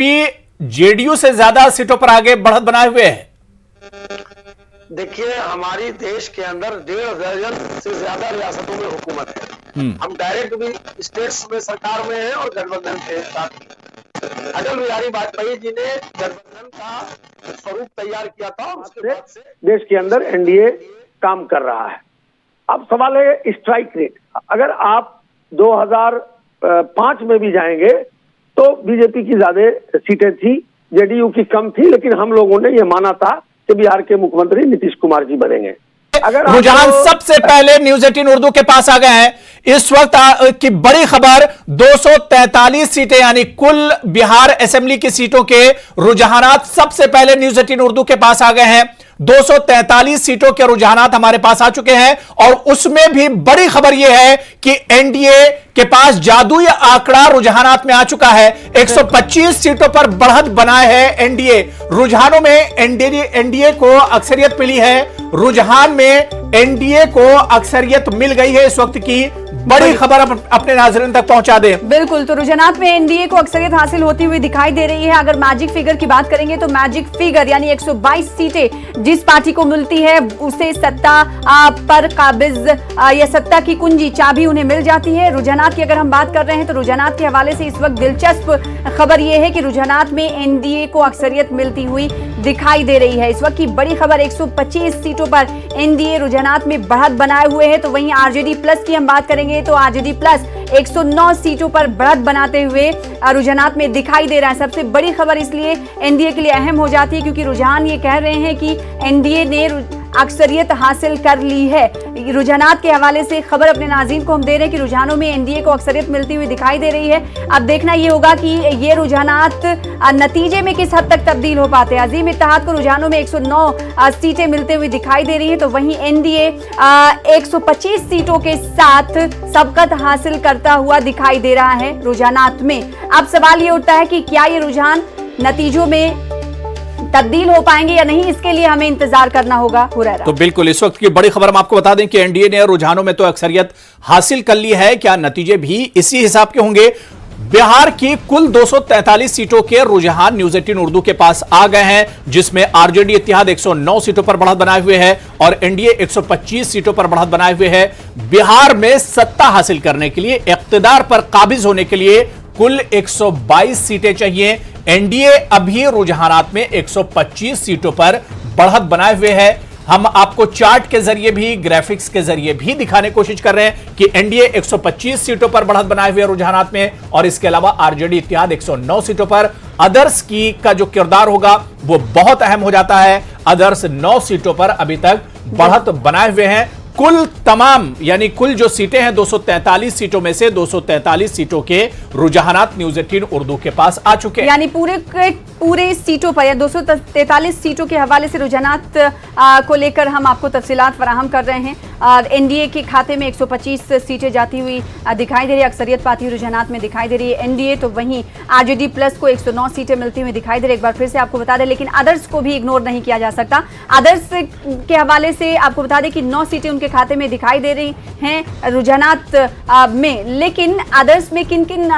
BJP JDU से ज्यादा सीटों पर आगे बढ़त बनाए हुए है। देखिए, हमारी देश के अंदर 1.5 दर्जन से ज्यादा रियासतों में हुकूमत है। हम डायरेक्ट भी स्टेट्स में सरकार में हैं और गठबंधन के साथ। अटल बिहारी वाजपेयी जी ने गठबंधन का स्वरूप तैयार किया था, उसके बाद से देश के अंदर एनडीए काम कर रहा है। अब सवाल है स्ट्राइक रेट। अगर आप 2005 में भी जाएंगे तो बीजेपी की ज्यादा सीटें थी, जेडीयू की कम थी, लेकिन हम लोगों ने यह माना था कि बिहार के मुख्यमंत्री नीतीश कुमार जी बनेंगे। अगर रुझान सबसे पहले न्यूज 18 उर्दू के पास आ गए हैं। इस वक्त की बड़ी खबर 243 सीटें यानी कुल बिहार असेंबली की सीटों के रुझानात सबसे पहले न्यूज 18 उर्दू के पास आ गए हैं। 243 सीटों के रुझानात हमारे पास आ चुके हैं और उसमें भी बड़ी खबर यह है कि एनडीए के पास जादुई आंकड़ा रुझानात में आ चुका है। 125 सीटों पर बढ़त बनाए है एनडीए। रुझानों में एनडीए को अक्सरियत मिली है। रुझान में एनडीए को अक्सरियत मिल गई है। इस वक्त की बड़ी खबर अपने नाज़रीन तक पहुंचा दें। बिल्कुल, तो रुझानात में एनडीए को अक्सरियत हासिल होती हुई दिखाई दे रही है। अगर मैजिक फिगर की बात करेंगे तो मैजिक फिगर यानी 122 सीटें जिस पार्टी को मिलती है उसे सत्ता पर काबिज या सत्ता की कुंजी चाबी उन्हें मिल जाती है। रुझानात की अगर हम बात कर रहे हैं तो रुझानात के हवाले से इस वक्त दिलचस्प खबर यह है कि रुझानात में एनडीए को अक्सरियत मिलती हुई दिखाई दे रही है। इस वक्त की बड़ी खबर 125 सीटों पर एनडीए रुझानात में बढ़त बनाए हुए है। तो वहीं आरजेडी प्लस की हम बात करेंगे तो आरजेडी प्लस 109 सीटों पर बढ़त बनाते हुए रुझानात में दिखाई दे रहा है। सबसे बड़ी खबर इसलिए एनडीए के लिए अहम हो जाती है क्योंकि रुझान ये कह रहे हैं कि एनडीए ने अक्सरियत हासिल कर ली है। रुझानात के हवाले से खबर अपने नाज़रीन को हम दे रहे हैं कि रुझानों में एनडीए को अक्सरियत मिलती हुई दिखाई दे रही है। अब देखना ये होगा कि ये रुझानात नतीजे में किस हद तक तब्दील हो पाते हैं। अजीम इत्तेहाद को रुझानों में 109 सीटें मिलते हुए दिखाई दे रही है, तो वहीं एनडीए 125 सीटों के साथ सबकत हासिल करता हुआ दिखाई दे रहा है रुझानात में। अब सवाल ये उठता है कि क्या ये रुझान नतीजों में तब्दील हो पाएंगे या नहीं, इसके लिए हमें इंतजार करना होगा। तो बिल्कुल इस वक्त की बड़ी खबर हम आपको बता दें कि एनडीए ने रुझानों में तो अक्सरियत हासिल कर ली है। क्या नतीजे भी इसी हिसाब के होंगे? बिहार की कुल 243 सीटों के रुझान न्यूज 18 उर्दू के पास आ गए हैं, जिसमें आरजेडी इत्तेहाद 109 सीटों पर बढ़त बनाए हुए है और एनडीए 125 सीटों पर बढ़त बनाए हुए है। बिहार में सत्ता हासिल करने के लिए, इक्तिदार पर काबिज होने के लिए कुल 122 सीटें चाहिए। एनडीए अभी रुझानात में 125 सीटों पर बढ़त बनाए हुए है। हम आपको चार्ट के जरिए भी, ग्राफिक्स के जरिए भी दिखाने की कोशिश कर रहे हैं कि एनडीए 125 सीटों पर बढ़त बनाए हुए रुझानात में और इसके अलावा आरजेडी इत्तेहाद 109 सीटों पर। अदर्स की का जो किरदार होगा वो बहुत अहम हो जाता है। अदर्स 9 सीटों पर अभी तक बढ़त बनाए हुए हैं। कुल तमाम यानी कुल जो सीटें हैं 243 सीटों में से 243 सीटों के रुझानात न्यूज 18 उर्दू के पास आ चुके हैं। यानी पूरे सीटों पर या 243 सीटों के हवाले से रुझानात को लेकर हम आपको तफसीलात फराहम कर रहे हैं। एनडीए के खाते में 125 सीटें जाती हुई दिखाई दे रही है, अक्सरियत पाती हुई रुझानात में दिखाई दे रही है एनडीए। तो वहीं आरजेडी प्लस को 109 सीटें मिलती हुई दिखाई दे रही है। एक बार फिर से आपको बता दें, लेकिन अदर्स को भी इग्नोर नहीं किया जा सकता। अदर्स के हवाले से आपको बता दें कि 9 सीटें उनके खाते में दिखाई दे रही हैं रुझानात में, लेकिन अदर्स में किन किन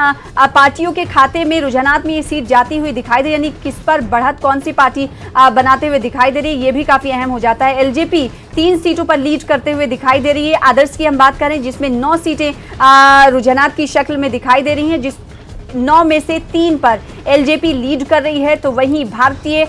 पार्टियों के खाते में रुझानात में ये सीट जाती हुई दिखाई दे रही, यानी किस पर बढ़त कौन सी पार्टी बनाते हुए दिखाई दे रही है, ये भी काफी अहम हो जाता है। एलजेपी 3 सीटों पर लीड करते हुए दिखाई दे रही है। अदर्स की हम बात करें जिसमें 9 सीटें रुझानात की शक्ल में दिखाई दे रही हैं, जिस 9 में से 3 पर एलजेपी लीड कर रही है। तो वहीं भारतीय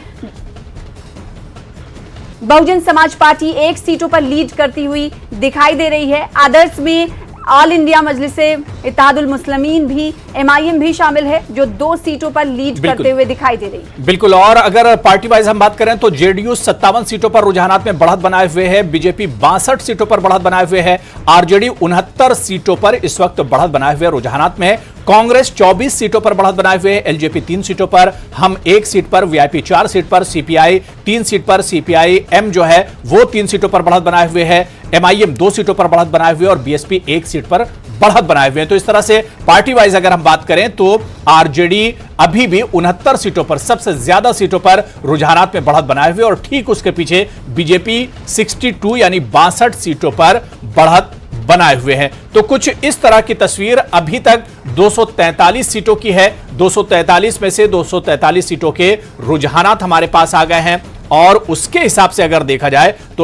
बहुजन समाज पार्टी 1 सीटों पर लीड करती हुई दिखाई दे रही है। अदर्स में ऑल इंडिया मजलिसे इत्तेहादुल मुस्लिमीन भी, एमआईएम भी शामिल है जो 2 सीटों पर लीड करते हुए दिखाई दे रही है। बिल्कुल, और अगर पार्टी वाइज हम बात करें तो जेडीयू 57 सीटों पर रुझानात में बढ़त बनाए हुए है, बीजेपी 62 सीटों पर बढ़त बनाए हुए है, आरजेडी 69 सीटों पर इस वक्त बढ़त बनाए हुए रुझानात में, कांग्रेस 24 सीटों पर बढ़त बनाए हुए, एलजेपी 3 सीटों पर, हम 1 सीट पर, वीआईपी 4 सीट पर, सीपीआई 3 सीट पर, सीपीआई एम जो है वो 3 सीटों पर बढ़त बनाए हुए है, एमआईएम 2 सीटों पर बढ़त बनाए हुए और बीएसपी 1 सीट पर बढ़त बनाए हुए हैं। तो इस तरह से पार्टी वाइज अगर हम बात करें तो आरजेडी अभी भी 69 सीटों पर, सबसे ज्यादा सीटों पर रुझानात में बढ़त बनाए हुए और ठीक उसके पीछे बीजेपी 62 यानी 62 सीटों पर बढ़त बनाए हुए हैं। तो कुछ इस तरह की तस्वीर अभी तक 243 सीटों की है। 243 में से 243 सीटों के रुझानात हमारे पास आ गए हैं और उसके हिसाब से अगर देखा जाए तो